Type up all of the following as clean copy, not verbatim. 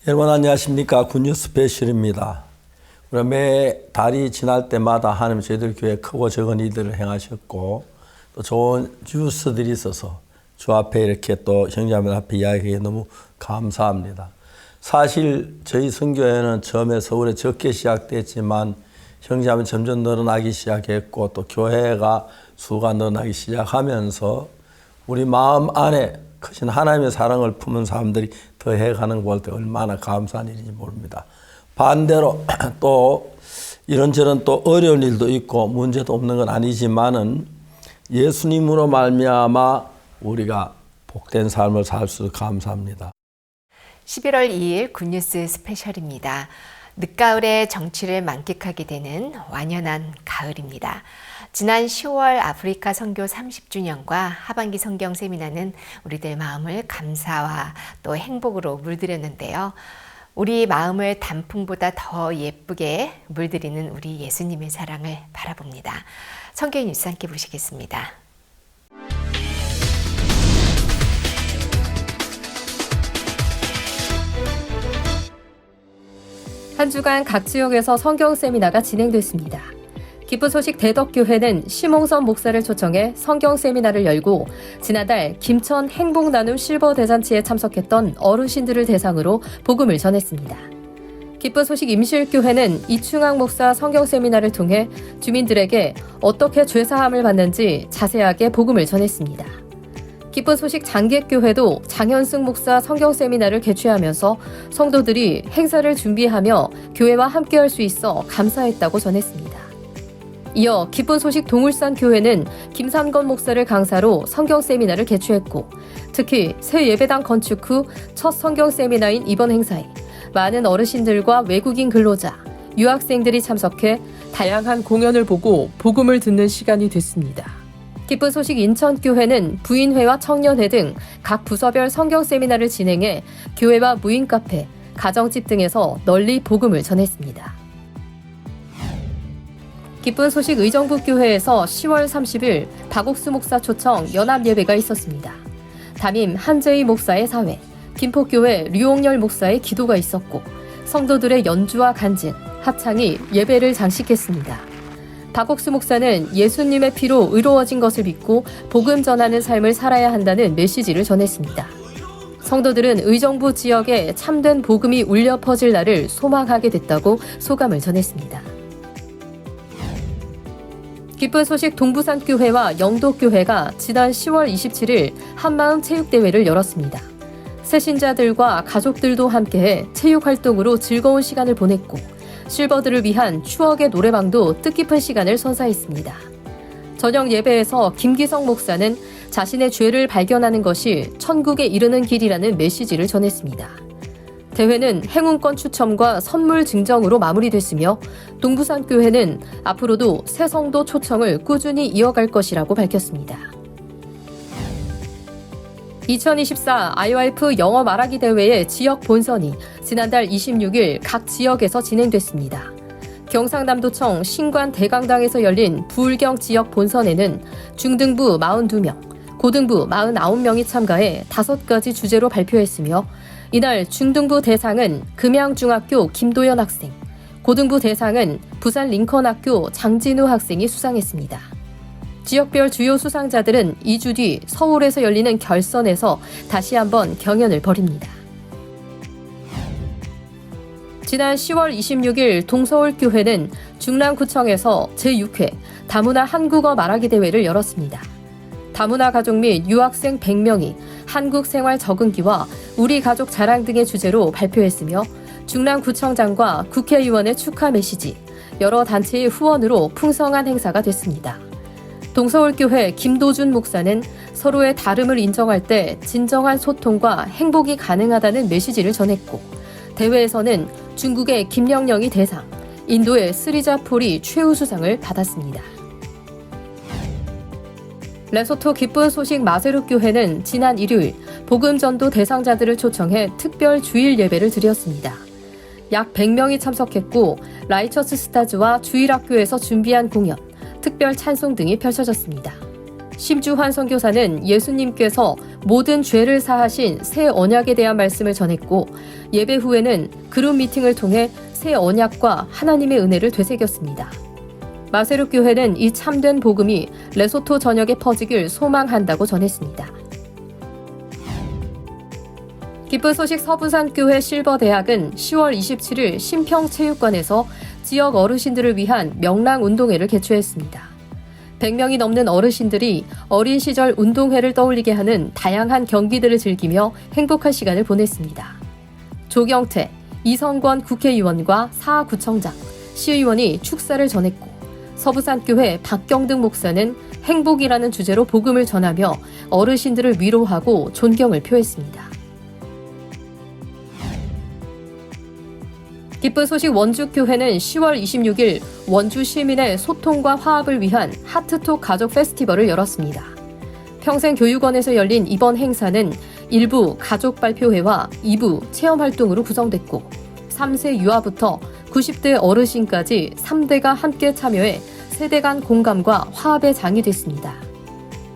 여러분 안녕하십니까. 굿뉴스 스페셜입니다. 우리 매 달이 지날 때마다 하나님 저희들 교회 크고 적은 일들을 행하셨고 또 좋은 뉴스들이 있어서 주 앞에 이렇게 또 형제자매 앞에 이야기하기에 너무 감사합니다. 사실 저희 선교회는 처음에 서울에 적게 시작됐지만 형제자매 점점 늘어나기 시작했고 또 교회가 수가 늘어나기 시작하면서 우리 마음 안에 크신 하나님의 사랑을 품은 사람들이 더해가는 걸 볼 때 얼마나 감사한 일인지 모릅니다. 반대로 또 이런저런 또 어려운 일도 있고 문제도 없는 건 아니지만은 예수님으로 말미암아 우리가 복된 삶을 살 수 있어서 감사합니다. 11월 2일 굿뉴스 스페셜입니다. 늦가을에 정취를 만끽하게 되는 완연한 가을입니다. 지난 10월 아프리카 선교 30주년과 하반기 성경 세미나는 우리들 마음을 감사와 또 행복으로 물들였는데요. 우리 마음을 단풍보다 더 예쁘게 물들이는 우리 예수님의 사랑을 바라봅니다. 성경 뉴스 함께 보시겠습니다. 한 주간 각 지역에서 성경 세미나가 진행됐습니다. 기쁜 소식 대덕교회는 심홍선 목사를 초청해 성경 세미나를 열고 지난달 김천 행복 나눔 실버 대잔치에 참석했던 어르신들을 대상으로 복음을 전했습니다. 기쁜 소식 임실교회는 이충학 목사 성경 세미나를 통해 주민들에게 어떻게 죄사함을 받는지 자세하게 복음을 전했습니다. 기쁜 소식 장객교회도 장현승 목사 성경 세미나를 개최하면서 성도들이 행사를 준비하며 교회와 함께할 수 있어 감사했다고 전했습니다. 이어 기쁜 소식 동울산 교회는 김삼건 목사를 강사로 성경 세미나를 개최했고 특히 새 예배당 건축 후 첫 성경 세미나인 이번 행사에 많은 어르신들과 외국인 근로자, 유학생들이 참석해 다양한 공연을 보고 복음을 듣는 시간이 됐습니다. 기쁜 소식 인천교회는 부인회와 청년회 등 각 부서별 성경 세미나를 진행해 교회와 무인 카페, 가정집 등에서 널리 복음을 전했습니다. 기쁜 소식 의정부교회에서 10월 30일 박옥수 목사 초청 연합예배가 있었습니다. 담임 한재희 목사의 사회, 김포교회 류옥열 목사의 기도가 있었고 성도들의 연주와 간증, 합창이 예배를 장식했습니다. 박옥수 목사는 예수님의 피로 의로워진 것을 믿고 복음 전하는 삶을 살아야 한다는 메시지를 전했습니다. 성도들은 의정부 지역에 참된 복음이 울려 퍼질 날을 소망하게 됐다고 소감을 전했습니다. 기쁜 소식 동부산교회와 영도교회가 지난 10월 27일 한마음 체육대회를 열었습니다. 새신자들과 가족들도 함께해 체육활동으로 즐거운 시간을 보냈고 실버들을 위한 추억의 노래방도 뜻깊은 시간을 선사했습니다. 저녁 예배에서 김기성 목사는 자신의 죄를 발견하는 것이 천국에 이르는 길이라는 메시지를 전했습니다. 대회는 행운권 추첨과 선물 증정으로 마무리됐으며 동부산교회는 앞으로도 새 성도 초청을 꾸준히 이어갈 것이라고 밝혔습니다. 2024 IYF 영어 말하기 대회의 지역 본선이 지난달 26일 각 지역에서 진행됐습니다. 경상남도청 신관 대강당에서 열린 부울경 지역 본선에는 중등부 42명, 고등부 49명이 참가해 5가지 주제로 발표했으며 이날 중등부 대상은 금양중학교 김도연 학생, 고등부 대상은 부산 링컨학교 장진우 학생이 수상했습니다. 지역별 주요 수상자들은 2주 뒤 서울에서 열리는 결선에서 다시 한번 경연을 벌입니다. 지난 10월 26일 동서울교회는 중랑구청에서 제6회 다문화 한국어 말하기 대회를 열었습니다. 다문화 가족 및 유학생 100명이 한국 생활 적응기와 우리 가족 자랑 등의 주제로 발표했으며 중랑구청장과 국회의원의 축하 메시지, 여러 단체의 후원으로 풍성한 행사가 됐습니다. 동서울교회 김도준 목사는 서로의 다름을 인정할 때 진정한 소통과 행복이 가능하다는 메시지를 전했고 대회에서는 중국의 김영영이 대상, 인도의 스리자 폴이 최우수상을 받았습니다. 레소토 기쁜 소식 마세룩 교회는 지난 일요일 복음전도 대상자들을 초청해 특별 주일 예배를 드렸습니다. 약 100명이 참석했고 라이처스 스타즈와 주일학교에서 준비한 공연, 특별 찬송 등이 펼쳐졌습니다. 심주환 선교사는 예수님께서 모든 죄를 사하신 새 언약에 대한 말씀을 전했고 예배 후에는 그룹 미팅을 통해 새 언약과 하나님의 은혜를 되새겼습니다. 마세룩 교회는 이 참된 복음이 레소토 전역에 퍼지길 소망한다고 전했습니다. 기쁜 소식 서부산교회 실버대학은 10월 27일 신평체육관에서 지역 어르신들을 위한 명랑운동회를 개최했습니다. 100명이 넘는 어르신들이 어린 시절 운동회를 떠올리게 하는 다양한 경기들을 즐기며 행복한 시간을 보냈습니다. 조경태, 이성권 국회의원과 사구청장, 시의원이 축사를 전했고 서부산교회 박경등 목사는 행복이라는 주제로 복음을 전하며 어르신들을 위로하고 존경을 표했습니다. 기쁜 소식 원주교회는 10월 26일 원주 시민의 소통과 화합을 위한 하트톡 가족 페스티벌을 열었습니다. 평생교육원에서 열린 이번 행사는 1부 가족 발표회와 2부 체험활동으로 구성됐고 3세 유아부터 90대 어르신까지 3대가 함께 참여해 세대 간 공감과 화합의 장이 됐습니다.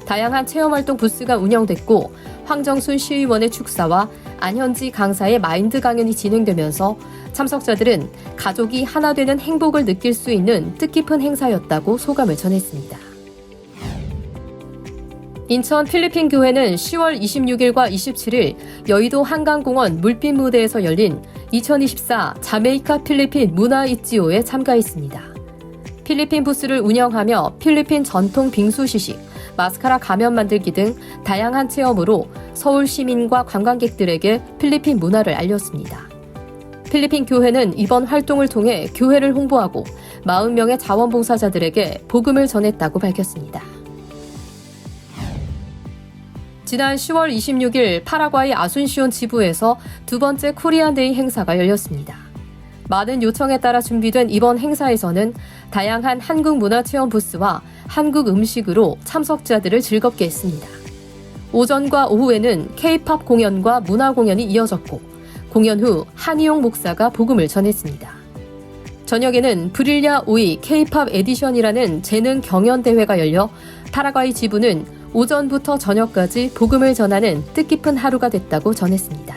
다양한 체험활동 부스가 운영됐고 황정순 시의원의 축사와 안현지 강사의 마인드 강연이 진행되면서 참석자들은 가족이 하나 되는 행복을 느낄 수 있는 뜻깊은 행사였다고 소감을 전했습니다. 인천 필리핀 교회는 10월 26일과 27일 여의도 한강공원 물빛 무대에서 열린 2024 자메이카 필리핀 문화있지오에 참가했습니다. 필리핀 부스를 운영하며 필리핀 전통 빙수 시식, 마스카라 가면 만들기 등 다양한 체험으로 서울 시민과 관광객들에게 필리핀 문화를 알렸습니다. 필리핀 교회는 이번 활동을 통해 교회를 홍보하고 40명의 자원봉사자들에게 복음을 전했다고 밝혔습니다. 지난 10월 26일 파라과이 아순시온 지부에서 두 번째 코리안데이 행사가 열렸습니다. 많은 요청에 따라 준비된 이번 행사에서는 다양한 한국 문화 체험 부스와 한국 음식으로 참석자들을 즐겁게 했습니다. 오전과 오후에는 K-팝 공연과 문화 공연이 이어졌고 공연 후 한희용 목사가 복음을 전했습니다. 저녁에는 브릴랴 오이 K-팝 에디션이라는 재능 경연 대회가 열려 파라과이 지부는 오전부터 저녁까지 복음을 전하는 뜻깊은 하루가 됐다고 전했습니다.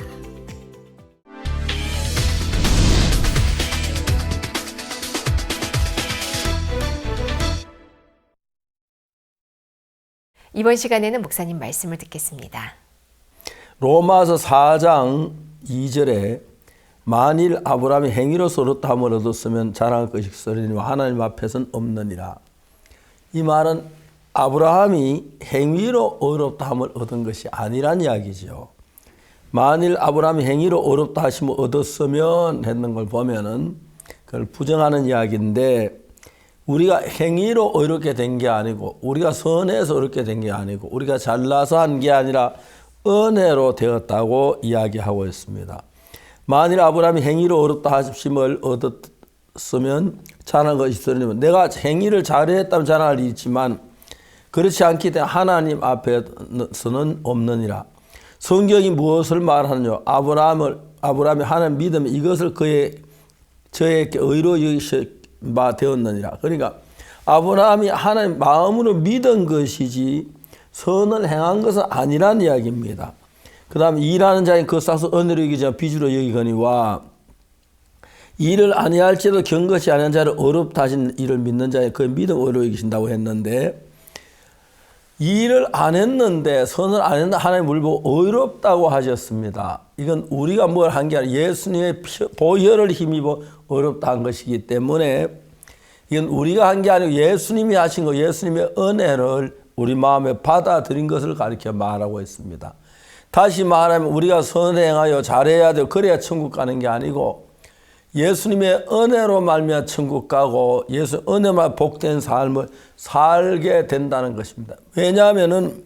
이번 시간에는 목사님 말씀을 듣겠습니다. 로마서 4장 2절에 만일 아브라함이 행위로서 얻었다함을 얻었으면 자랑할 것이 있으리니와 하나님 앞에서는 없느니라. 이 말은 아브라함이 행위로 어렵다함을 얻은 것이 아니란 이야기죠. 만일 아브라함이 행위로 어렵다 하시면 얻었으면 했는 걸 보면은 그걸 부정하는 이야기인데 우리가 행위로 어렵게 된 게 아니고 우리가 선해서 어렵게 된 게 아니고 우리가 잘나서 한 게 아니라 은혜로 되었다고 이야기하고 있습니다. 만일 아브라함이 행위로 어렵다 하심을 얻었으면 자랑할 것이 있으려면 내가 행위를 잘했다면 자랑할 일이 있지만 그렇지 않기 때문에 하나님 앞에서는 없느니라. 성경이 무엇을 말하느냐? 아브라함이 하나님 믿으면 이것을 저에게 의로 여기시바 되었느니라. 그러니까 아브라함이 하나님 마음으로 믿은 것이지 선을 행한 것은 아니란 이야기입니다. 그 다음에 일하는 자인 그 싹서 은혜로 여기지 비주로 여기거니와 일을 아니할지라도 경것이 아니한 자를 어렵다 하신 일을 믿는 자의 그 믿음 의로 여기신다고 했는데 일을 안 했는데 선을 안 했는데 하나님 우리를 보고 어렵다고 하셨습니다. 이건 우리가 뭘 한 게 아니라 예수님의 보혈을 힘입어 어렵다 한 것이기 때문에 이건 우리가 한 게 아니고 예수님이 하신 거 예수님의 은혜를 우리 마음에 받아들인 것을 가르쳐 말하고 있습니다. 다시 말하면 우리가 선행하여 잘해야 되고 그래야 천국 가는 게 아니고 예수님의 은혜로 말미암아 천국 가고 예수 은혜만 복된 삶을 살게 된다는 것입니다. 왜냐하면은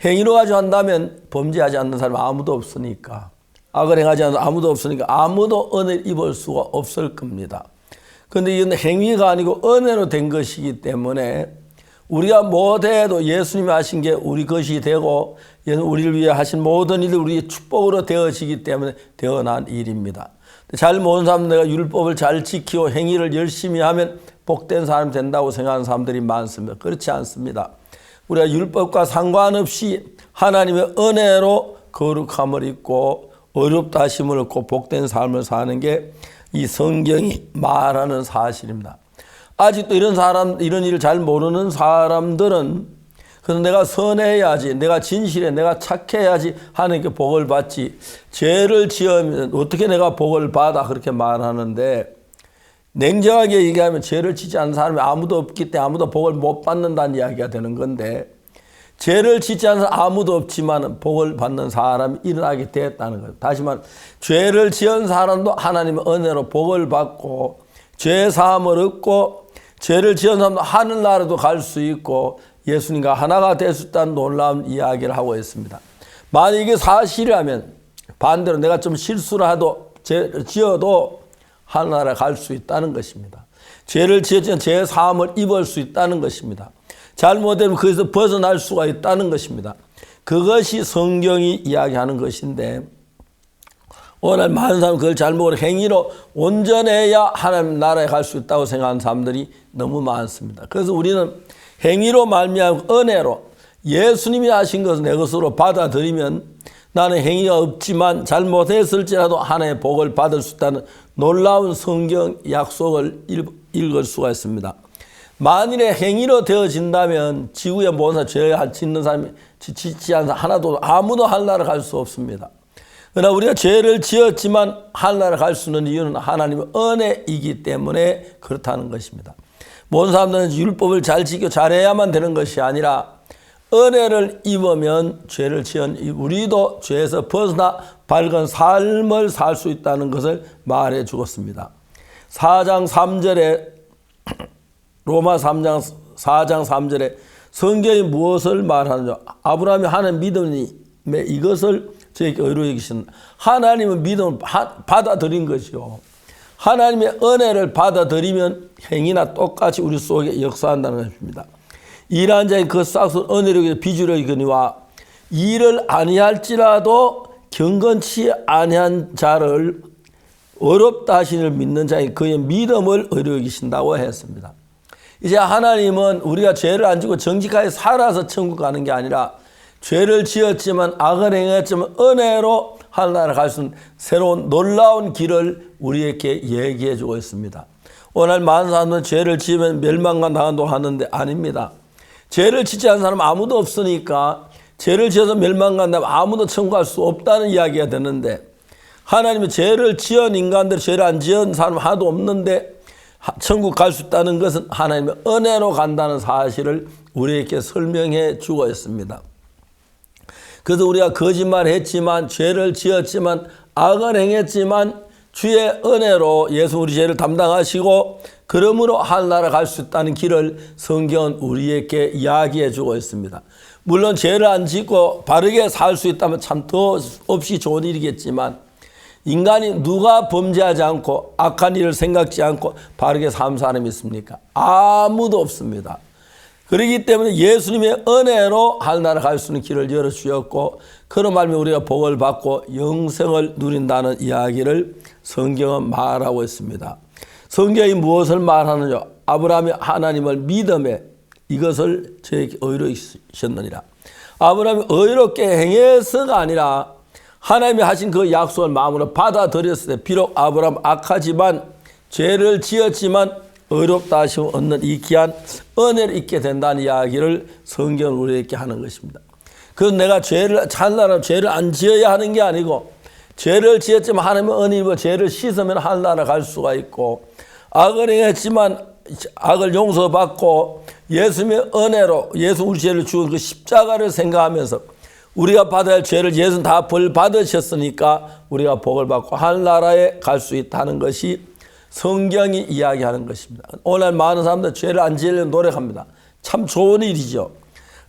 행위로 가지 한다면 범죄하지 않는 사람 아무도 없으니까 악을 행하지 않는 아무도 없으니까 아무도 은혜를 입을 수가 없을 겁니다. 그런데 이건 행위가 아니고 은혜로 된 것이기 때문에 우리가 못해도 예수님이 하신 게 우리 것이 되고 우리를 위해 하신 모든 일이 우리의 축복으로 되어지기 때문에 되어난 일입니다. 잘 모르는 사람은 내가 율법을 잘 지키고 행위를 열심히 하면 복된 사람이 된다고 생각하는 사람들이 많습니다. 그렇지 않습니다. 우리가 율법과 상관없이 하나님의 은혜로 거룩함을 입고 어렵다 하심을 얻고 복된 삶을 사는 게 이 성경이 말하는 사실입니다. 아직도 이런 일을 잘 모르는 사람들은 그래서 내가 선해야지, 내가 진실해, 내가 착해야지 하나님께 복을 받지, 죄를 지으면 어떻게 내가 복을 받아 그렇게 말하는데, 냉정하게 얘기하면 죄를 짓지 않는 사람이 아무도 없기 때문에 아무도 복을 못 받는다는 이야기가 되는 건데, 죄를 짓지 않는 사람 아무도 없지만 복을 받는 사람이 일어나게 되었다는 거예요. 다시 말해 죄를 지은 사람도 하나님의 은혜로 복을 받고 죄 사함을 얻고, 죄를 지은 사람도 하늘나라도 갈 수 있고 예수님과 하나가 될 수 있다는 놀라운 이야기를 하고 있습니다. 만약 이게 사실이라면 반대로 내가 좀 실수를 하도 죄를 지어도 하늘나라에 갈 수 있다는 것입니다. 죄를 지었지만 죄 사함을 입을 수 있다는 것입니다. 잘못되면 거기서 벗어날 수가 있다는 것입니다. 그것이 성경이 이야기하는 것인데, 오늘 많은 사람은 그걸 잘못 행위로 온전해야 하나님 나라에 갈 수 있다고 생각하는 사람들이 너무 많습니다. 그래서 우리는 행위로 말미암아 은혜로 예수님이 하신 것을 내 것으로 받아들이면 나는 행위가 없지만 잘못했을지라도 하나님의 복을 받을 수 있다는 놀라운 성경 약속을 읽을 수가 있습니다. 만일에 행위로 되어진다면 지구에 모든 죄 짓는 사람이 짓지 않는 사람 하나도 아무도 하늘나라 갈 수 없습니다. 그러나 우리가 죄를 지었지만 하늘나라 갈 수 있는 이유는 하나님의 은혜이기 때문에 그렇다는 것입니다. 모든 사람들은 율법을 잘 지켜 잘해야만 되는 것이 아니라 은혜를 입으면 죄를 지은 우리도 죄에서 벗어나 밝은 삶을 살 수 있다는 것을 말해 주었습니다. 4장 3절에 로마 3장 4장 3절에 성경이 무엇을 말하는지, 아브라함이 하나님 믿음에 이것을 저에게 의로이 여기신, 하나님은 믿음을 받아들인 것이요, 하나님의 은혜를 받아들이면 행위나 똑같이 우리 속에 역사한다는 것입니다. 일한 자의 그 싹을 은혜로 비주려 이거니와 일을 아니할지라도 경건치 아니한 자를 어렵다 하시는 믿는 자의 그의 믿음을 의로 여기신다고 했습니다. 이제 하나님은 우리가 죄를 안 지고 정직하게 살아서 천국 가는 게 아니라 죄를 지었지만 악을 행했지만 은혜로 하늘나라 갈 수 있는 새로운 놀라운 길을 우리에게 얘기해 주고 있습니다. 오늘 많은 사람들은 죄를 지으면 멸망과 나간다고 하는데 아닙니다. 죄를 짓지 않은 사람 아무도 없으니까 죄를 지어서 멸망 간다면 아무도 천국 갈 수 없다는 이야기가 되는데, 하나님이 죄를 지은 인간들, 죄를 안 지은 사람 하나도 없는데 천국 갈 수 있다는 것은 하나님의 은혜로 간다는 사실을 우리에게 설명해 주고 있습니다. 그래서 우리가 거짓말했지만, 죄를 지었지만, 악을 행했지만 주의 은혜로 예수 우리 죄를 담당하시고 그러므로 하늘나라 갈 수 있다는 길을 성경은 우리에게 이야기해 주고 있습니다. 물론 죄를 안 짓고 바르게 살 수 있다면 참 더 없이 좋은 일이겠지만, 인간이 누가 범죄하지 않고 악한 일을 생각지 않고 바르게 사는 사람이 있습니까? 아무도 없습니다. 그렇기 때문에 예수님의 은혜로 하늘나라 갈 수 있는 길을 열어주셨고, 그런 말미암아 우리가 복을 받고 영생을 누린다는 이야기를 성경은 말하고 있습니다. 성경이 무엇을 말하느냐? 아브라함이 하나님을 믿음에 이것을 저에게 의로우셨느니라. 아브라함이 의롭게 행해서가 아니라 하나님이 하신 그 약속을 마음으로 받아들였을 때, 비록 아브라함 악하지만 죄를 지었지만 의롭다 하심을 얻는 이 귀한 은혜를 잊게 된다는 이야기를 성경은 우리에게 하는 것입니다. 그래서 내가 하늘나라 죄를 안 지어야 하는 게 아니고, 죄를 지었지만 하나님의 은혜로 죄를 씻으면 하늘나라 갈 수가 있고, 악을 행했지만 악을 용서받고 예수님의 은혜로 예수 우리 죄를 죽은 그 십자가를 생각하면서 우리가 받아야 할 죄를 예수는 다 벌 받으셨으니까 우리가 복을 받고 하늘나라에 갈 수 있다는 것이 성경이 이야기하는 것입니다. 오늘 많은 사람들 죄를 안 지으려고 노력합니다. 참 좋은 일이죠.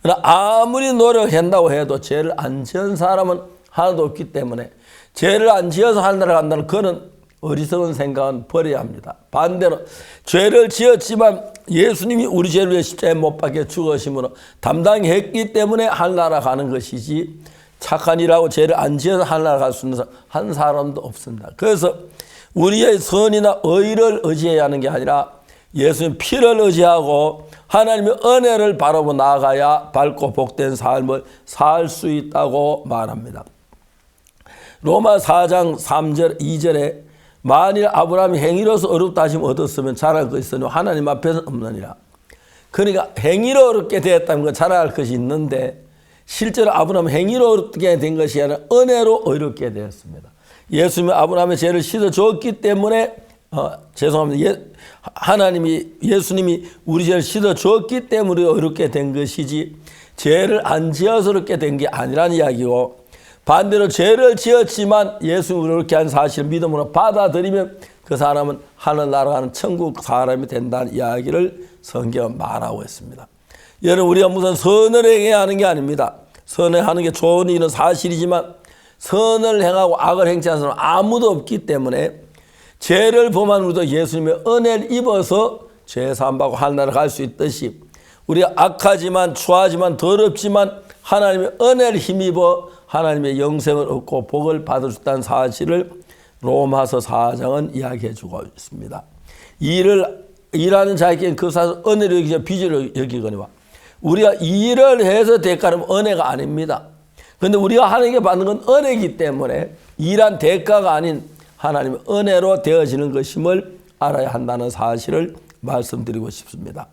그러나 아무리 노력한다고 해도 죄를 안 지은 사람은 하나도 없기 때문에 죄를 안 지어서 하늘나라 간다는 그런 어리석은 생각은 버려야 합니다. 반대로 죄를 지었지만 예수님이 우리 죄를 위해 십자가에 못 박혀 죽으심으로 담당했기 때문에 하늘나라 가는 것이지, 착한 일하고 죄를 안 지어서 하늘나라 갈 수 있는 한 사람도 없습니다. 그래서 우리의 선이나 의를 의지해야 하는 게 아니라 예수님 피를 의지하고 하나님의 은혜를 바라보고 나아가야 밝고 복된 삶을 살 수 있다고 말합니다. 로마 4장 3절 2절에 만일 아브라함이 행위로서 어렵다 하심 얻었으면 자랑할 것이 있으니 하나님 앞에서는 없느니라. 그러니까 행위로 어렵게 되었다는 건 자랑할 것이 있는데 실제로 아브라함은 행위로 어렵게 된 것이 아니라 은혜로 어렵게 되었습니다. 예수님이 아브라함의 죄를 씻어줬기 때문에 죄송합니다. 예수님이 우리 죄를 씻어줬기 때문에 어렵게 된 것이지 죄를 안 지어서 어렵게 된 게 아니라는 이야기고, 반대로 죄를 지었지만 예수님이 그렇게 한 사실을 믿음으로 받아들이면 그 사람은 하늘 날아가는 천국 사람이 된다는 이야기를 성경은 말하고 있습니다. 여러분, 우리가 무슨 선을 행해야 하는 게 아닙니다. 선을 하는 게 좋은 일은 사실이지만 선을 행하고 악을 행치 않는 사람은 아무도 없기 때문에 죄를 범한 우리도 예수님의 은혜를 입어서 죄 사함받고 하늘나라 갈 수 있듯이 우리가 악하지만 추하지만 더럽지만 하나님의 은혜를 힘입어 하나님의 영생을 얻고 복을 받을 수 있다는 사실을 로마서 4장은 이야기해 주고 있습니다. 일하는 자에게는 그 사실 은혜를 여기죠. 빚을 여기거니와 우리가 일을 해서 대가는 은혜가 아닙니다. 그런데 우리가 하나님께 받는 건 은혜이기 때문에 일한 대가가 아닌 하나님의 은혜로 되어지는 것임을 알아야 한다는 사실을 말씀드리고 싶습니다.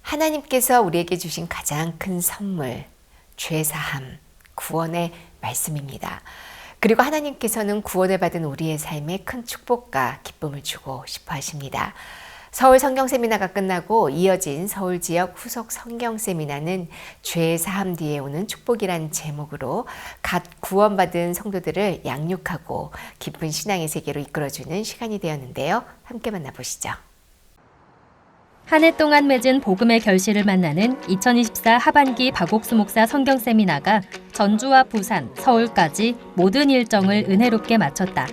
하나님께서 우리에게 주신 가장 큰 선물, 죄사함, 구원의 말씀입니다. 그리고 하나님께서는 구원을 받은 우리의 삶에 큰 축복과 기쁨을 주고 싶어 하십니다. 서울 성경 세미나가 끝나고 이어진 서울 지역 후속 성경 세미나는 죄 사함 뒤에 오는 축복이란 제목으로 갓 구원받은 성도들을 양육하고 깊은 신앙의 세계로 이끌어주는 시간이 되었는데요. 함께 만나보시죠. 한 해 동안 맺은 복음의 결실을 만나는 2024 하반기 박옥수 목사 성경 세미나가 전주와 부산, 서울까지 모든 일정을 은혜롭게 마쳤다.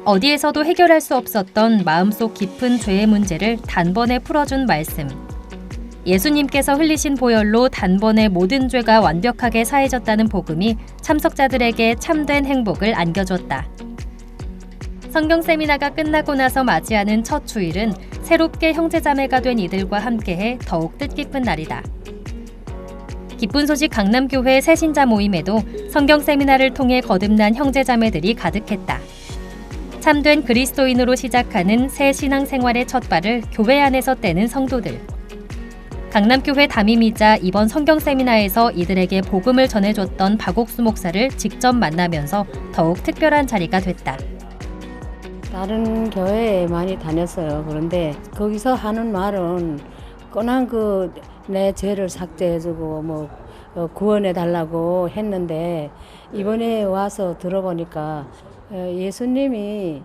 어디에서도 해결할 수 없었던 마음속 깊은 죄의 문제를 단번에 풀어준 말씀. 예수님께서 흘리신 보혈로 단번에 모든 죄가 완벽하게 사해졌다는 복음이 참석자들에게 참된 행복을 안겨줬다. 성경 세미나가 끝나고 나서 맞이하는 첫 주일은 새롭게 형제자매가 된 이들과 함께해 더욱 뜻깊은 날이다. 기쁜 소식 강남교회 새신자 모임에도 성경 세미나를 통해 거듭난 형제자매들이 가득했다. 참된 그리스도인으로 시작하는 새 신앙생활의 첫 발을 교회 안에서 떼는 성도들. 강남교회 담임이자 이번 성경 세미나에서 이들에게 복음을 전해줬던 박옥수 목사를 직접 만나면서 더욱 특별한 자리가 됐다. 다른 교회에 많이 다녔어요. 그런데 거기서 하는 말은 뻔한 내 죄를 삭제해주고 구원해달라고 했는데 이번에 와서 들어보니까 예수님이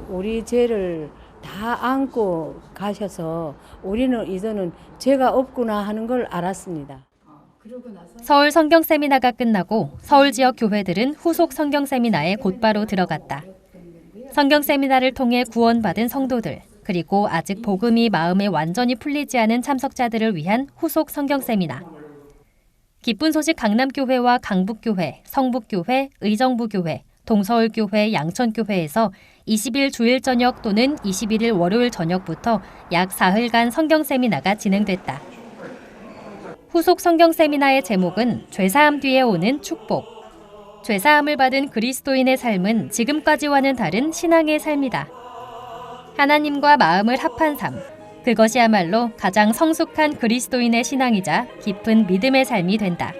우리 죄를 다 안고 가셔서 우리는 이제는 죄가 없구나 하는 걸 알았습니다. 서울 성경 세미나가 끝나고 서울 지역 교회들은 후속 성경 세미나에 곧바로 들어갔다. 성경 세미나를 통해 구원받은 성도들, 그리고 아직 복음이 마음에 완전히 풀리지 않은 참석자들을 위한 후속 성경 세미나. 기쁜 소식 강남교회와 강북교회, 성북교회, 의정부교회, 동서울교회, 양천교회에서 20일 주일 저녁 또는 21일 월요일 저녁부터 약 4흘간 성경 세미나가 진행됐다. 후속 성경 세미나의 제목은 죄사함 뒤에 오는 축복. 죄사함을 받은 그리스도인의 삶은 지금까지와는 다른 신앙의 삶이다. 하나님과 마음을 합한 삶, 그것이야말로 가장 성숙한 그리스도인의 신앙이자 깊은 믿음의 삶이 된다.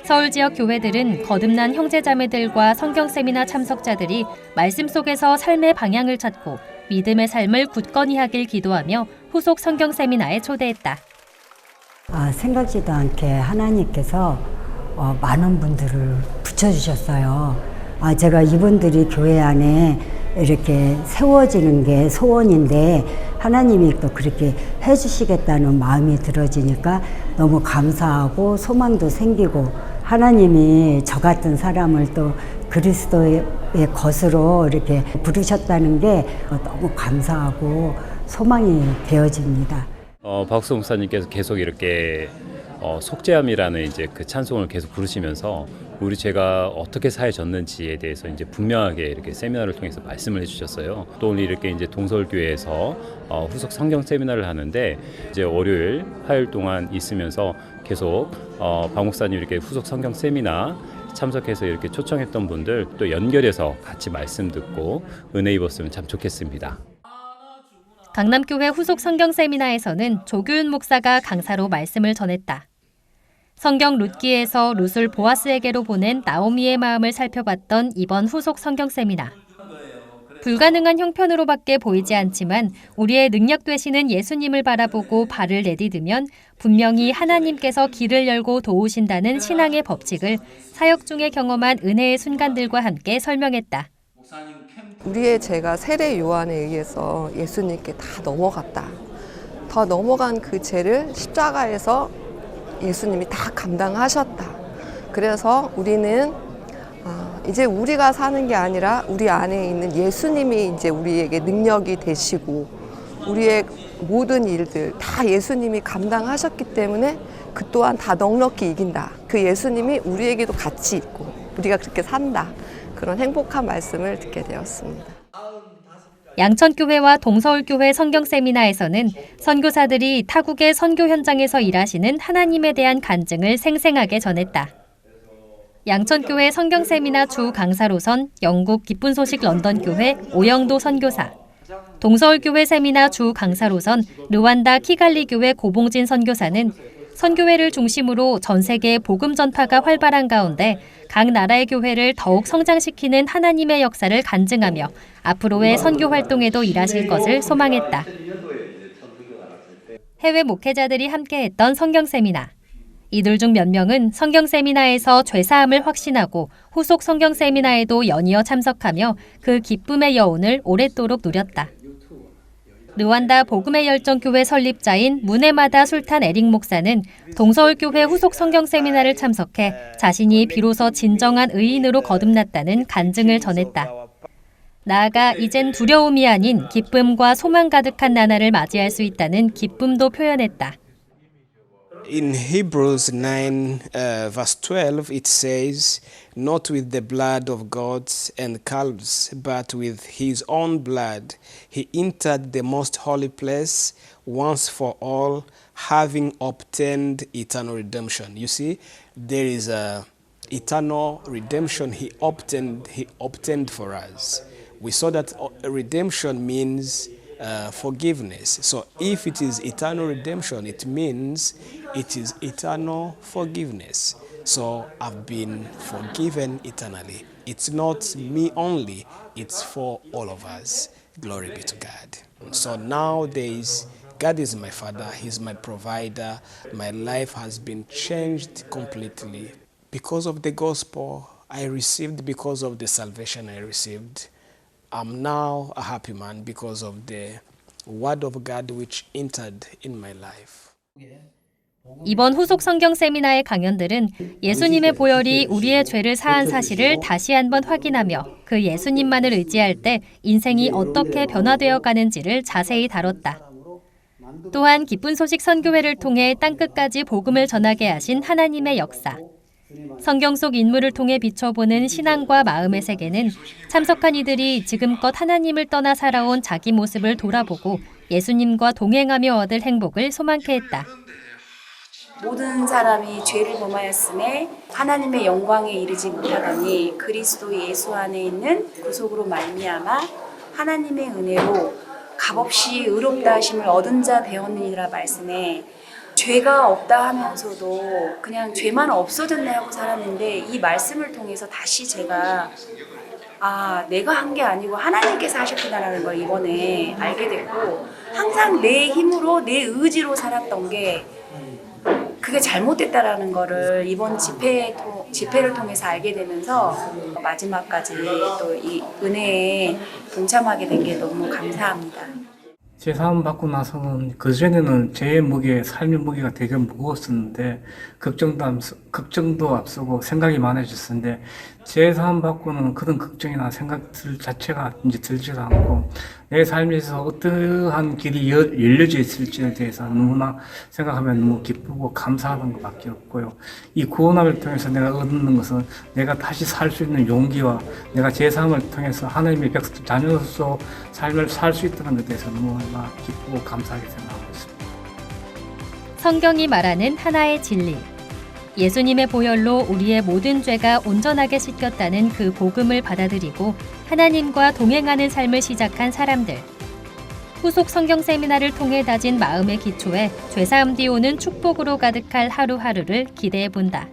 서울 지역 교회들은 거듭난 형제자매들과 성경 세미나 참석자들이 말씀 속에서 삶의 방향을 찾고 믿음의 삶을 굳건히 하길 기도하며 후속 성경 세미나에 초대했다. 생각지도 않게 하나님께서 많은 분들을 붙여주셨어요. 제가 이분들이 교회 안에 이렇게 세워지는 게 소원인데 하나님이 또 그렇게 해주시겠다는 마음이 들어지니까 너무 감사하고 소망도 생기고 하나님이 저 같은 사람을 또 그리스도의 것으로 이렇게 부르셨다는 게 너무 감사하고 소망이 되어집니다. 박수 목사님께서 계속 이렇게 속죄함이라는 이제 그 찬송을 계속 부르시면서 우리 죄가 어떻게 사해졌는지에 대해서 이제 분명하게 이렇게 세미나를 통해서 말씀을 해주셨어요. 또 오늘 이렇게 이제 동서울교회에서 후속 성경 세미나를 하는데 이제 월요일, 화요일 동안 있으면서 계속 박 목사님 이렇게 후속 성경 세미나 참석해서 이렇게 초청했던 분들 또 연결해서 같이 말씀 듣고 은혜 입었으면 참 좋겠습니다. 강남교회 후속 성경 세미나에서는 조규윤 목사가 강사로 말씀을 전했다. 성경 룻기에서 룻을 보아스에게로 보낸 나오미의 마음을 살펴봤던 이번 후속 성경 세미나. 불가능한 형편으로밖에 보이지 않지만 우리의 능력 되시는 예수님을 바라보고 발을 내디디면 분명히 하나님께서 길을 열고 도우신다는 신앙의 법칙을 사역 중에 경험한 은혜의 순간들과 함께 설명했다. 우리의 죄가 세례 요한에 의해서 예수님께 다 넘어갔다. 더 넘어간 그 죄를 십자가에서 예수님이 다 감당하셨다. 그래서 우리는 이제 우리가 사는 게 아니라 우리 안에 있는 예수님이 이제 우리에게 능력이 되시고 우리의 모든 일들 다 예수님이 감당하셨기 때문에 그 또한 다 넉넉히 이긴다. 그 예수님이 우리에게도 같이 있고 우리가 그렇게 산다. 그런 행복한 말씀을 듣게 되었습니다. 양천교회와 동서울교회 성경 세미나에서는 선교사들이 타국의 선교 현장에서 일하시는 하나님에 대한 간증을 생생하게 전했다. 양천교회 성경 세미나 주 강사로선 영국 기쁜 소식 런던교회 오영도 선교사, 동서울교회 세미나 주 강사로선 르완다 키갈리교회 고봉진 선교사는 선교회를 중심으로 전 세계 복음 전파가 활발한 가운데 각 나라의 교회를 더욱 성장시키는 하나님의 역사를 간증하며 앞으로의 선교 활동에도 일하실 것을 소망했다. 해외 목회자들이 함께했던 성경 세미나. 이들 중 몇 명은 성경 세미나에서 죄사함을 확신하고 후속 성경 세미나에도 연이어 참석하며 그 기쁨의 여운을 오랫도록 누렸다. 르완다 복음의 열정교회 설립자인 무네마다 술탄 에릭 목사는 동서울교회 후속 성경 세미나를 참석해 자신이 비로소 진정한 의인으로 거듭났다는 간증을 전했다. 나아가 이젠 두려움이 아닌 기쁨과 소망 가득한 나날을 맞이할 수 있다는 기쁨도 표현했다. In Hebrews 9 verse 12 it says, "Not with the blood of goats and calves, but with his own blood he entered the most holy place once for all, having obtained eternal redemption." You see, there is a eternal redemption he obtained for us. We saw that redemption means forgiveness. So if it is eternal redemption, it means it is eternal forgiveness. So I've been forgiven eternally. It's not me only, it's for all of us. Glory be to God. So nowadays, God is my Father, He's my provider. My life has been changed completely. Because of the gospel I received, because of the salvation I received, I'm now a happy man because of the word of God which entered in my life. 이번 후속 성경 세미나의 강연들은 예수님의 보혈이 우리의 죄를 사한 사실을 다시 한번 확인하며 그 예수님만을 의지할 때 인생이 어떻게 변화되어 가는지를 자세히 다뤘다. 또한 기쁜 소식 선교회를 통해 땅끝까지 복음을 전하게 하신 하나님의 역사, 성경 속 인물을 통해 비춰보는 신앙과 마음의 세계는 참석한 이들이 지금껏 하나님을 떠나 살아온 자기 모습을 돌아보고 예수님과 동행하며 얻을 행복을 소망케 했다. 모든 사람이 죄를 범하였음에 하나님의 영광에 이르지 못하더니 그리스도 예수 안에 있는 구속으로 말미암아 하나님의 은혜로 값없이 의롭다 하심을 얻은 자 되었느니라 말씀에 죄가 없다 하면서도 그냥 죄만 없어졌네 하고 살았는데 이 말씀을 통해서 다시 제가 내가 한 게 아니고 하나님께서 하셨구나라는 걸 이번에 알게 됐고 항상 내 힘으로 내 의지로 살았던 게 그게 잘못됐다라는 거를 이번 집회를 통해서 알게 되면서 마지막까지 또 이 은혜에 동참하게 된 게 너무 감사합니다. 제사함 받고 나서는 그전에는 제 무게, 삶의 무게가 되게 무거웠었는데 걱정도 앞서고 생각이 많아졌었는데 재산 받고는 그런 걱정이나 생각들 자체가 이제 들지도 않고 내 삶에서 어떠한 길이 열려져 있을지에 대해서 너무나 생각하면 너무 기쁘고 감사하는 것밖에 없고요. 이 구원함을 통해서 내가 얻는 것은 내가 다시 살 수 있는 용기와 내가 제3을 통해서 하나님의 자녀로서 삶을 살 수 있다는 것에 대해서 너무나 기쁘고 감사하게 생각하고 있습니다. 성경이 말하는 하나의 진리. 예수님의 보혈로 우리의 모든 죄가 온전하게 씻겼다는 그 복음을 받아들이고 하나님과 동행하는 삶을 시작한 사람들. 후속 성경 세미나를 통해 다진 마음의 기초에 죄사함 뒤 오는 축복으로 가득할 하루하루를 기대해 본다.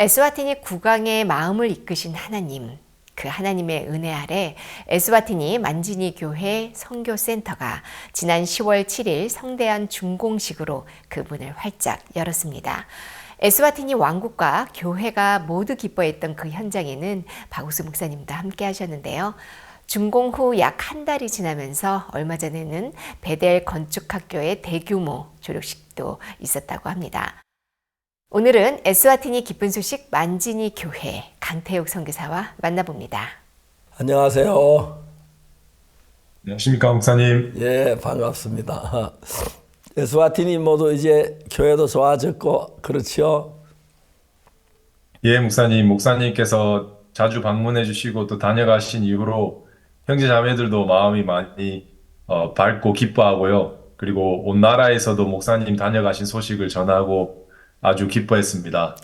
에스와티니 국왕의 마음을 이끄신 하나님, 그 하나님의 은혜 아래 에스와티니 만지니 교회 선교센터가 지난 10월 7일 성대한 준공식으로 그 문을 활짝 열었습니다. 에스와티니 왕국과 교회가 모두 기뻐했던 그 현장에는 박우수 목사님도 함께 하셨는데요. 준공 후 약 한 달이 지나면서 얼마 전에는 베델 건축학교의 대규모 졸업식도 있었다고 합니다. 오늘은 에스와티니 기쁜 소식 만지니 교회 강태욱 선교사와 만나봅니다. 안녕하세요. 안녕하십니까, 목사님. 예, 반갑습니다. 에스와티니 모두 이제 교회도 좋아졌고 그렇죠? 예, 목사님. 목사님께서 자주 방문해 주시고 또 다녀가신 이후로 형제 자매들도 마음이 많이 밝고 기뻐하고요. 그리고 온 나라에서도 목사님 다녀가신 소식을 전하고 아주 기뻐했습니다.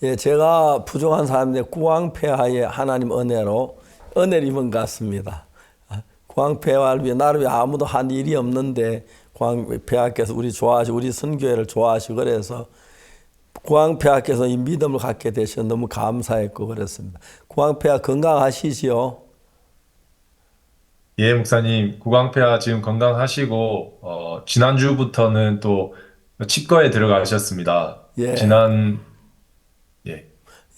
예, 제가 부족한 사람인데 구왕폐하에 하나님 은혜로 은혜를 입은 것 같습니다. 구왕폐하를 위해 나를 위해 아무도 한 일이 없는데 구왕폐하께서 우리 좋아하시고 우리 선교회를 좋아하시고 그래서 구왕폐하께서 이 믿음을 갖게 되셔서 너무 감사했고 그랬습니다. 구왕폐하 건강하시지요? 예, 목사님. 구광폐하 지금 건강하시고 지난주부터는 또 치과에 들어가셨습니다. 예.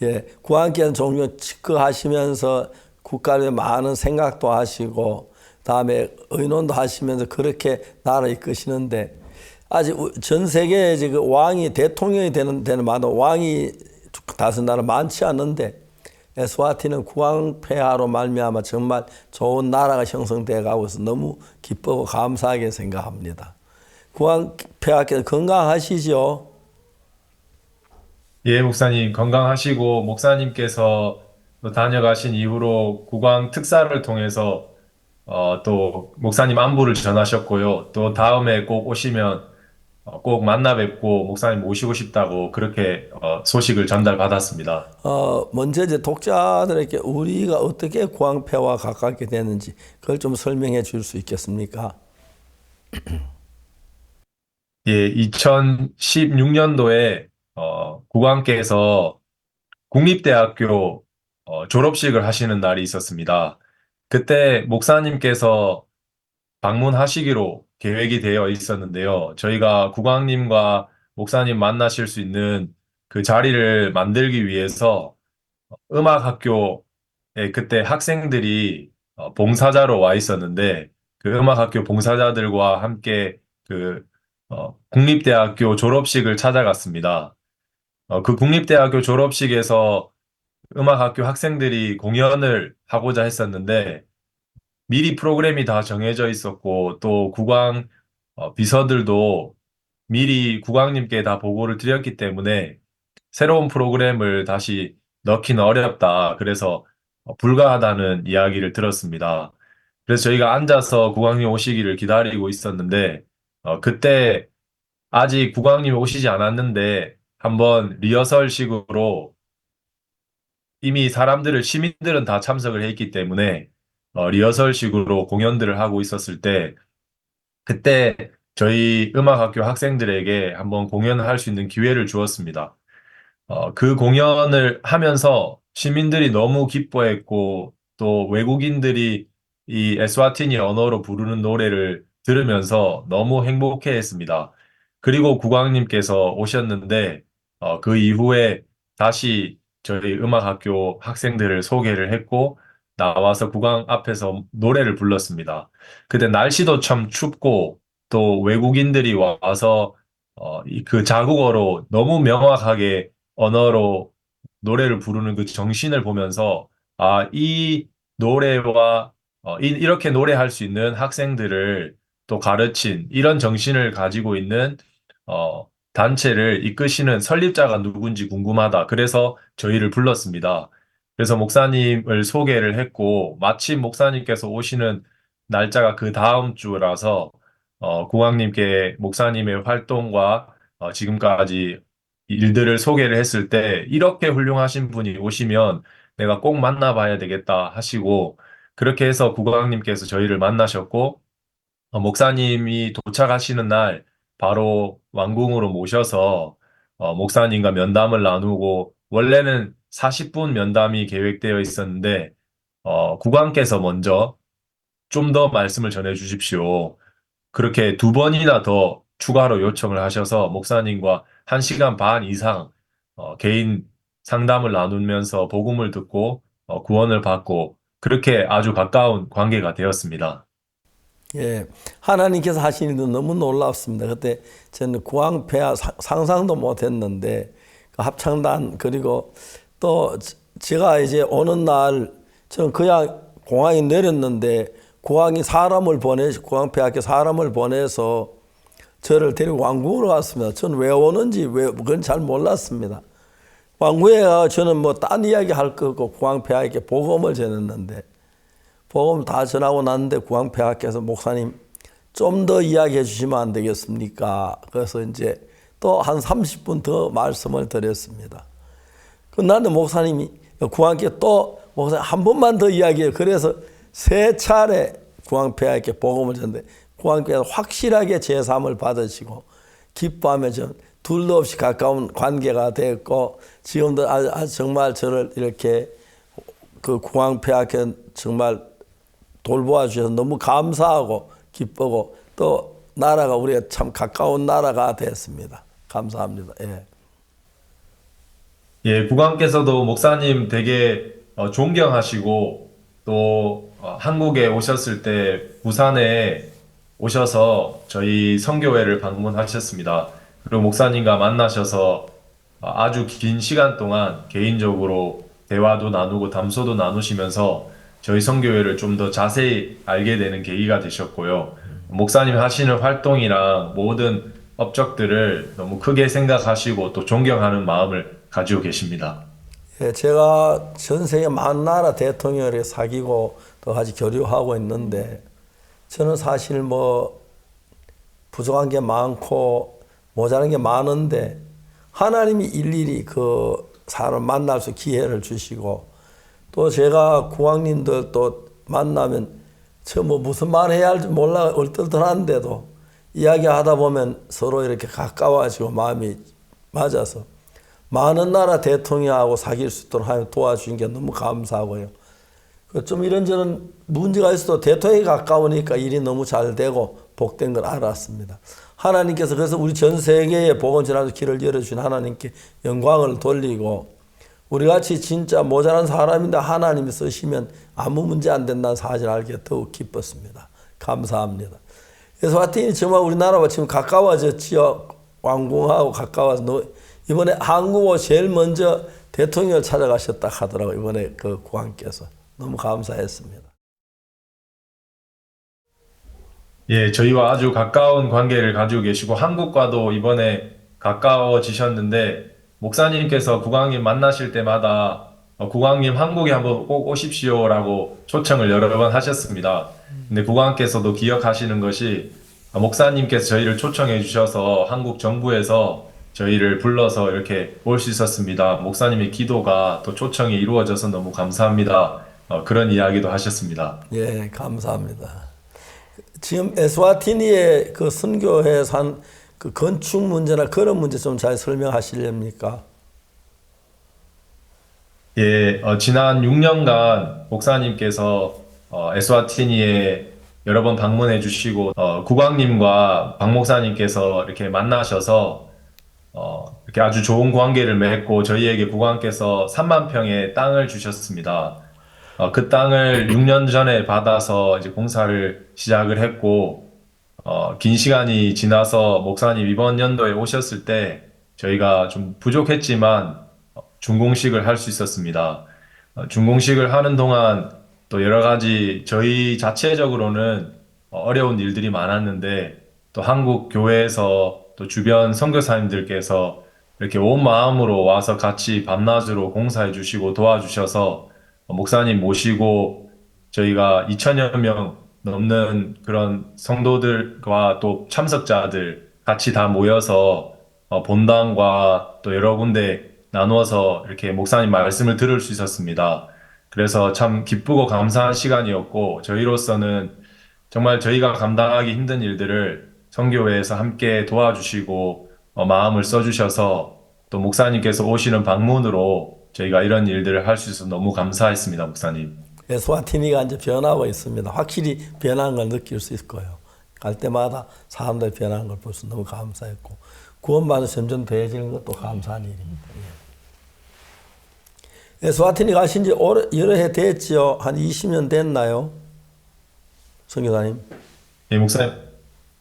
예, 구한께는 종종 치과하시면서 국가를 많은 생각도 하시고 다음에 의논도 하시면서 그렇게 나라를 이끄시는데 아직 전 세계에 지금 왕이 대통령이 되는 마다 왕이 다섯 나라 많지 않은데 에스와티는 구왕폐하로 말미암아 정말 좋은 나라가 형성되어 가고 있어서 너무 기쁘고 감사하게 생각합니다. 구왕폐하께서 건강하시죠? 예, 목사님 건강하시고 목사님께서 또 다녀가신 이후로 구광 특사를 통해서 또 목사님 안부를 전하셨고요. 또 다음에 꼭 오시면 꼭 만나 뵙고 목사님 모시고 싶다고 그렇게 소식을 전달받았습니다. 먼저 이제 독자들에게 우리가 어떻게 구왕폐와 가깝게 되는지 그걸 좀 설명해 줄 수 있겠습니까? 예, 2016년도에 국왕께서 국립대학교 졸업식을 하시는 날이 있었습니다. 그때 목사님께서 방문하시기로 계획이 되어 있었는데요. 저희가 국왕님과 목사님 만나실 수 있는 그 자리를 만들기 위해서 음악학교에 그때 학생들이 봉사자로 와 있었는데 그 음악학교 봉사자들과 함께 그 국립대학교 졸업식을 찾아갔습니다. 그 국립대학교 졸업식에서 음악학교 학생들이 공연을 하고자 했었는데 미리 프로그램이 다 정해져 있었고 또 국왕 비서들도 미리 국왕님께 다 보고를 드렸기 때문에 새로운 프로그램을 다시 넣기는 어렵다. 그래서 불가하다는 이야기를 들었습니다. 그래서 저희가 앉아서 국왕님 오시기를 기다리고 있었는데 그때 아직 국왕님이 오시지 않았는데 한번 리허설식으로 이미 시민들은 다 참석을 해 있기 때문에 리허설식으로 공연들을 하고 있었을 때 그때 저희 음악학교 학생들에게 한번 공연을 할 수 있는 기회를 주었습니다. 그 공연을 하면서 시민들이 너무 기뻐했고 또 외국인들이 이 에스와티니 언어로 부르는 노래를 들으면서 너무 행복해했습니다. 그리고 국왕님께서 오셨는데 그 이후에 다시 저희 음악학교 학생들을 소개를 했고 나와서 국왕 앞에서 노래를 불렀습니다. 그때 날씨도 참 춥고 또 외국인들이 와서 그 자국어로 너무 명확하게 언어로 노래를 부르는 그 정신을 보면서 이 노래와 이렇게 노래할 수 있는 학생들을 또 가르친 이런 정신을 가지고 있는 단체를 이끄시는 설립자가 누군지 궁금하다. 그래서 저희를 불렀습니다. 그래서 목사님을 소개를 했고 마침 목사님께서 오시는 날짜가 그 다음 주라서 국왕님께 목사님의 활동과 지금까지 일들을 소개를 했을 때 이렇게 훌륭하신 분이 오시면 내가 꼭 만나봐야 되겠다 하시고 그렇게 해서 국왕님께서 저희를 만나셨고 목사님이 도착하시는 날 바로 왕궁으로 모셔서 목사님과 면담을 나누고 원래는 40분 면담이 계획되어 있었는데 국왕께서 먼저 좀 더 말씀을 전해 주십시오. 그렇게 두 번이나 더 추가로 요청을 하셔서 목사님과 1시간 반 이상 개인 상담을 나누면서 복음을 듣고 구원을 받고 그렇게 아주 가까운 관계가 되었습니다. 예, 하나님께서 하신 일도 너무 놀랍습니다. 그때 저는 국왕폐하 상상도 못했는데 그 합창단 그리고 또 제가 이제 오는 날 저는 그냥 공항에 내렸는데 국왕이 사람을 국왕폐하께 사람을 보내서 저를 데리고 왕궁으로 갔습니다. 저는 왜 오는지 그건 잘 몰랐습니다. 왕궁에 가 저는 뭐 딴 이야기 할 거고 국왕폐하에게 복음을 전했는데 복음 다 전하고 났는데 국왕폐하께서 목사님 좀 더 이야기해 주시면 안 되겠습니까? 그래서 이제 또 한 30분 더 말씀을 드렸습니다. 그런데 목사님이 국왕께 또 목사님 한 번만 더 이야기해요. 그래서 3차례 국왕폐하에게 복음을 전했는데 국왕께서 확실하게 제삼을 받으시고 기뻐하며 둘도 없이 가까운 관계가 됐고 지금도 정말 저를 이렇게 그 국왕폐하께 정말 돌보아 주셔서 너무 감사하고 기쁘고 또 나라가 우리가 참 가까운 나라가 됐습니다. 감사합니다. 예. 예, 국왕께서도 목사님 되게 존경하시고 또 한국에 오셨을 때 부산에 오셔서 저희 선교회를 방문하셨습니다. 그리고 목사님과 만나셔서 아주 긴 시간 동안 개인적으로 대화도 나누고 담소도 나누시면서 저희 선교회를 좀 더 자세히 알게 되는 계기가 되셨고요. 목사님 하시는 활동이랑 모든 업적들을 너무 크게 생각하시고 또 존경하는 마음을 가지고 계십니다. 예, 제가 전 세계 많은 나라 대통령을 사귀고 또 같이 교류하고 있는데 저는 사실 뭐 부족한 게 많고 모자란 게 많은데 하나님이 일일이 그 사람 만날 수 기회를 주시고 또 제가 국왕님들 또 만나면 저 뭐 무슨 말 해야 할지 몰라 얼떨떨한데도 이야기하다 보면 서로 이렇게 가까워지고 마음이 맞아서 많은 나라 대통령하고 사귈 수 있도록 하나님 도와주신 게 너무 감사하고요. 좀 이런저런 문제가 있어도 대통령이 가까우니까 일이 너무 잘 되고 복된 걸 알았습니다. 하나님께서 그래서 우리 전 세계에 복음 전하는 길을 열어주신 하나님께 영광을 돌리고 우리같이 진짜 모자란 사람인데 하나님이 쓰시면 아무 문제 안 된다는 사실을 알게 더욱 기뻤습니다. 감사합니다. 그래서 하여튼 정말 우리나라와 지금 가까워졌지요. 왕궁하고 가까워서 이번에 한국어 제일 먼저 대통령을 찾아가셨다 하더라고요. 이번에 그 국왕께서. 너무 감사했습니다. 예, 저희와 아주 가까운 관계를 가지고 계시고 한국과도 이번에 가까워지셨는데 목사님께서 국왕님 만나실 때마다 국왕님 한국에 한번 꼭 오십시오라고 초청을 여러 번 하셨습니다. 근데 국왕께서도 기억하시는 것이 목사님께서 저희를 초청해 주셔서 한국 정부에서 저희를 불러서 이렇게 올 수 있었습니다. 목사님의 기도가 또 초청이 이루어져서 너무 감사합니다. 그런 이야기도 하셨습니다. 예, 감사합니다. 지금 에스와티니의 그 선교회 산 그 건축 문제나 그런 문제 좀 잘 설명하시렵니까? 예, 지난 6년간 목사님께서 에스와티니에 여러 번 방문해 주시고 국왕님과 박 목사님께서 이렇게 만나셔서 이렇게 아주 좋은 관계를 맺고 저희에게 국왕께서 3만 평의 땅을 주셨습니다. 그 땅을 6년 전에 받아서 이제 공사를 시작을 했고, 긴 시간이 지나서 목사님 이번 연도에 오셨을 때 저희가 좀 부족했지만 준공식을 할 수 있었습니다. 준공식을 하는 동안 또 여러 가지 저희 자체적으로는 어려운 일들이 많았는데 또 한국 교회에서 또 주변 선교사님들께서 이렇게 온 마음으로 와서 같이 밤낮으로 공사해 주시고 도와주셔서 목사님 모시고 저희가 2천여 명 넘는 그런 성도들과 또 참석자들 같이 다 모여서 본당과 또 여러 군데 나누어서 이렇게 목사님 말씀을 들을 수 있었습니다. 그래서 참 기쁘고 감사한 시간이었고 저희로서는 정말 저희가 감당하기 힘든 일들을 선교회에서 함께 도와주시고 마음을 써주셔서 또 목사님께서 오시는 방문으로 저희가 이런 일들을 할 수 있어서 너무 감사했습니다, 목사님. 에스와티니가 이제 변하고 있습니다. 확실히 변한 걸 느낄 수 있을 거예요. 갈 때마다 사람들이 변하는 걸 볼 수 너무 감사했고 구원받아 점점 더해지는 것도 감사한 일입니다. 예. 에스와티니 가신 지 여러 해 됐죠? 한 20년 됐나요? 선교사님? 예, 목사님.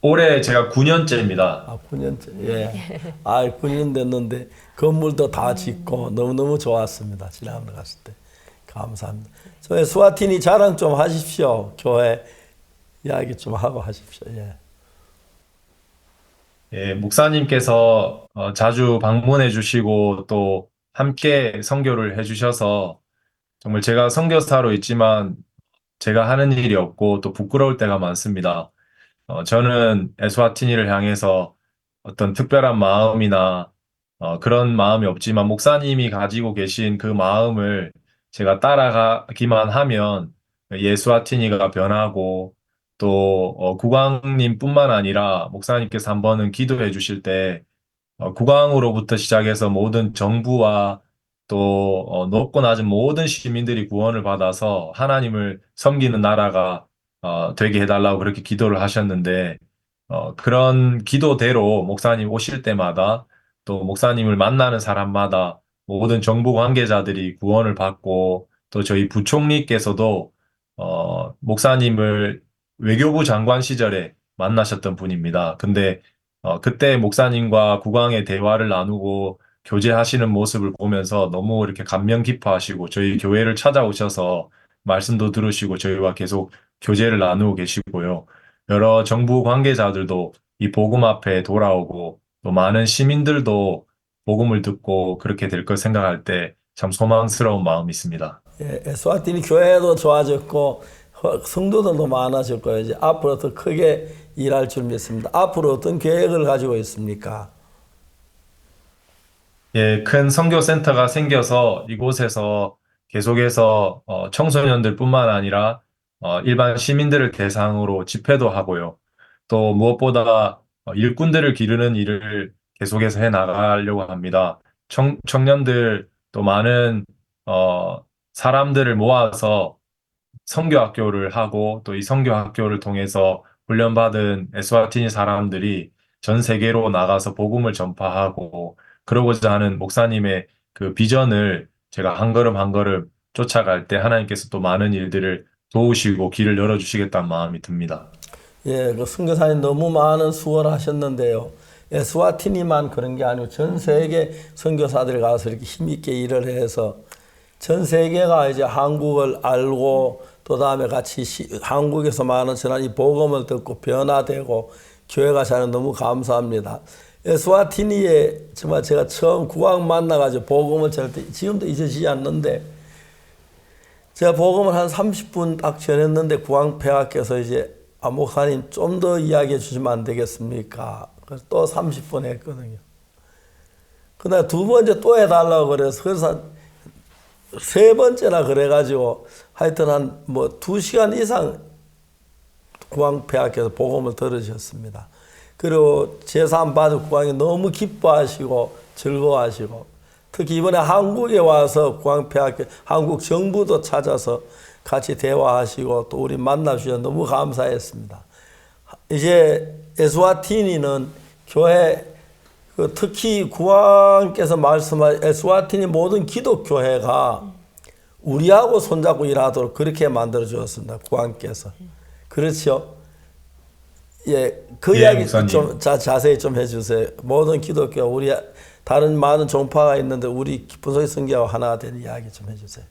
올해 제가 9년째입니다. 아, 9년째. 예. 9년 됐는데 건물도 다 짓고 너무너무 좋았습니다. 지난번에 갔을 때. 감사합니다. 저 에스와티니 자랑 좀 하십시오. 교회 이야기 좀 하고 하십시오. 예. 예, 목사님께서 자주 방문해 주시고 또 함께 선교를 해 주셔서 정말 제가 선교사로 있지만 제가 하는 일이 없고 또 부끄러울 때가 많습니다. 저는 에스와티니를 향해서 어떤 특별한 마음이나 그런 마음이 없지만 목사님이 가지고 계신 그 마음을 제가 따라가기만 하면 에스와티니가 변하고 또 국왕님뿐만 아니라 목사님께서 한 번은 기도해 주실 때 국왕으로부터 시작해서 모든 정부와 또 높고 낮은 모든 시민들이 구원을 받아서 하나님을 섬기는 나라가 되게 해달라고 그렇게 기도를 하셨는데 그런 기도대로 목사님 오실 때마다 또 목사님을 만나는 사람마다 모든 정부 관계자들이 구원을 받고 또 저희 부총리께서도 목사님을 외교부 장관 시절에 만나셨던 분입니다. 근데 그때 목사님과 국왕의 대화를 나누고 교제하시는 모습을 보면서 너무 이렇게 감명 깊어하시고 저희 교회를 찾아오셔서 말씀도 들으시고 저희와 계속 교제를 나누고 계시고요. 여러 정부 관계자들도 이 복음 앞에 돌아오고 또 많은 시민들도 복음을 듣고 그렇게 될 걸 생각할 때 참 소망스러운 마음이 있습니다. 예, 에스와티니 교회도 좋아졌고 성도들도 많아졌고요. 이제 앞으로 더 크게 일할 줄 믿습니다. 앞으로 어떤 계획을 가지고 있습니까? 예, 큰 선교센터가 생겨서 이곳에서 계속해서 청소년들뿐만 아니라 일반 시민들을 대상으로 집회도 하고요. 또 무엇보다 일꾼들을 기르는 일을 계속해서 해 나가려고 합니다. 청년들 또 많은 사람들을 모아서 선교학교를 하고 또 이 선교학교를 통해서 훈련받은 에스와티니 사람들이 전 세계로 나가서 복음을 전파하고 그러고자 하는 목사님의 그 비전을 제가 한 걸음 한 걸음 쫓아갈 때 하나님께서 또 많은 일들을 도우시고 길을 열어주시겠다는 마음이 듭니다. 예, 그 선교사님 너무 많은 수고를 하셨는데요. 에스와티니만 그런 게 아니고 전 세계 선교사들이 가서 이렇게 힘있게 일을 해서 전 세계가 이제 한국을 알고 또 다음에 같이 한국에서 많은 전한 이 복음을 듣고 변화되고 교회가 자는 너무 감사합니다. 에스와티니에 정말 제가 처음 국왕 만나가지고 복음을 전할 때 지금도 잊어지지 않는데 제가 복음을 한 30분 딱 전했는데 국왕 폐하께서 이제 목사님 좀 더 이야기해 주시면 안 되겠습니까? 그래서 또 30분 했거든요. 그다음에 두 번째 또 해달라고 그래서 세 번째나 그래가지고 하여튼 한 2시간 이상 국왕폐하께서 복음을 들으셨습니다. 그리고 제사 받은 국왕이 너무 기뻐하시고 즐거워하시고 특히 이번에 한국에 와서 국왕폐하께 한국 정부도 찾아서 같이 대화하시고 또 우리 만나주셔서 너무 감사했습니다. 이제 에스와티니는 교회 특히 국왕께서 말씀한 에스와티니 모든 기독교회가 우리하고 손잡고 일하도록 그렇게 만들어 주었습니다. 국왕께서. 그렇죠? 예, 그 이야기 목사님. 좀 자세히 좀 해주세요. 모든 기독교 우리 다른 많은 종파가 있는데 우리 분소의 성교와 하나가 되는 이야기 좀 해주세요.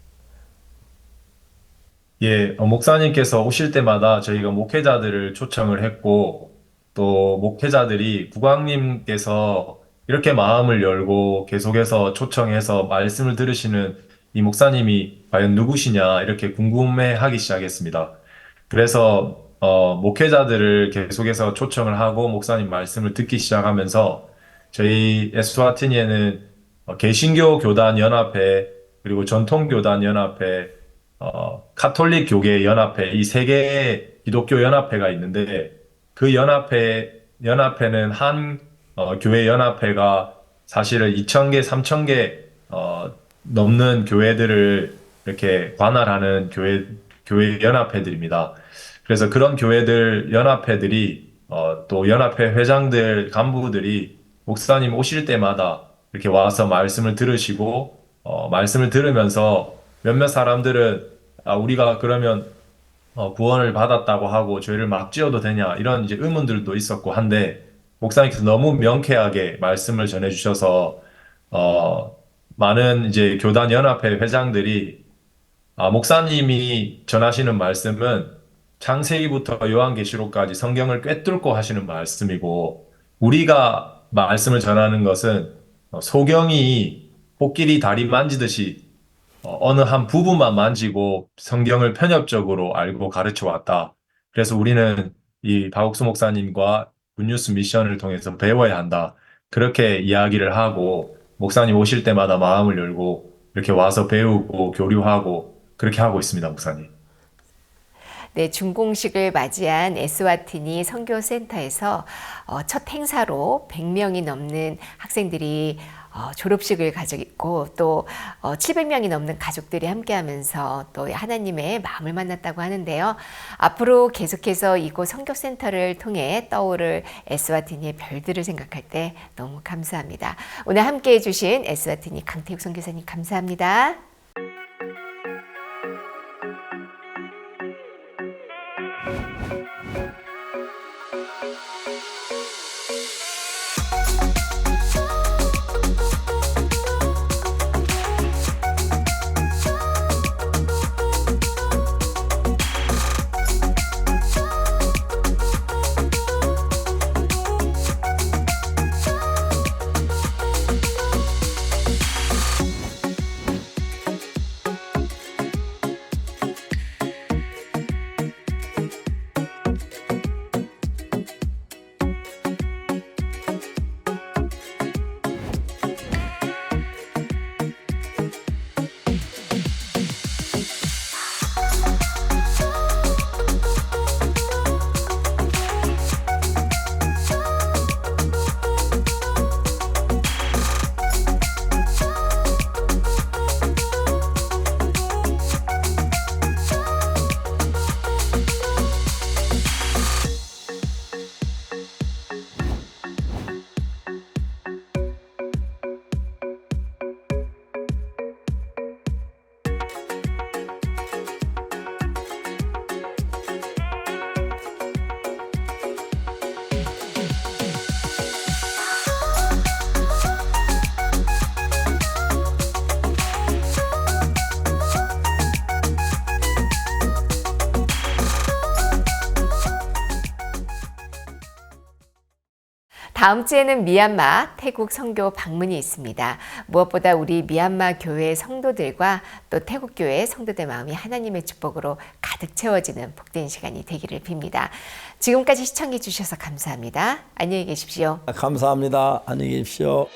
예, 목사님께서 오실 때마다 저희가 목회자들을 초청을 했고, 또 목회자들이 국왕님께서 이렇게 마음을 열고 계속해서 초청해서 말씀을 들으시는 이 목사님이 과연 누구시냐 이렇게 궁금해하기 시작했습니다. 그래서 목회자들을 계속해서 초청을 하고 목사님 말씀을 듣기 시작하면서 저희 에스와티니에는 개신교 교단 연합회, 그리고 전통교단 연합회, 카톨릭 교계 연합회, 이 세 개의 기독교 연합회가 있는데, 그 연합회는 한 교회 연합회가 사실은 2,000개, 3,000개 넘는 교회들을 이렇게 관할하는 교회 연합회들입니다. 그래서 그런 교회들 연합회들이 또 연합회 회장들, 간부들이 목사님 오실 때마다 이렇게 와서 말씀을 들으시고, 말씀을 들으면서 몇몇 사람들은 우리가 그러면 구원을 받았다고 하고 죄를 막 지어도 되냐 이런 이제 의문들도 있었고 한데, 목사님께서 너무 명쾌하게 말씀을 전해주셔서 많은 이제 교단 연합회 회장들이 목사님이 전하시는 말씀은 창세기부터 요한계시록까지 성경을 꿰뚫고 하시는 말씀이고, 우리가 말씀을 전하는 것은 소경이 코끼리 다리 만지듯이 어느 한 부분만 만지고 성경을 편협적으로 알고 가르쳐 왔다. 그래서 우리는 이 박옥수 목사님과 굿뉴스 미션을 통해서 배워야 한다. 그렇게 이야기를 하고, 목사님 오실 때마다 마음을 열고 이렇게 와서 배우고 교류하고 그렇게 하고 있습니다, 목사님. 네, 준공식을 맞이한 에스와티니 선교센터에서 첫 행사로 100명이 넘는 학생들이 졸업식을 가지고 또 700명이 넘는 가족들이 함께하면서 또 하나님의 마음을 만났다고 하는데요. 앞으로 계속해서 이곳 선교센터를 통해 떠오를 에스와티니의 별들을 생각할 때 너무 감사합니다. 오늘 함께해 주신 에스와티니 강태욱 선교사님 감사합니다. 다음 주에는 미얀마, 태국 선교 방문이 있습니다. 무엇보다 우리 미얀마 교회 성도들과 또 태국 교회 성도들 마음이 하나님의 축복으로 가득 채워지는 복된 시간이 되기를 빕니다. 지금까지 시청해 주셔서 감사합니다. 안녕히 계십시오. 감사합니다. 안녕히 계십시오.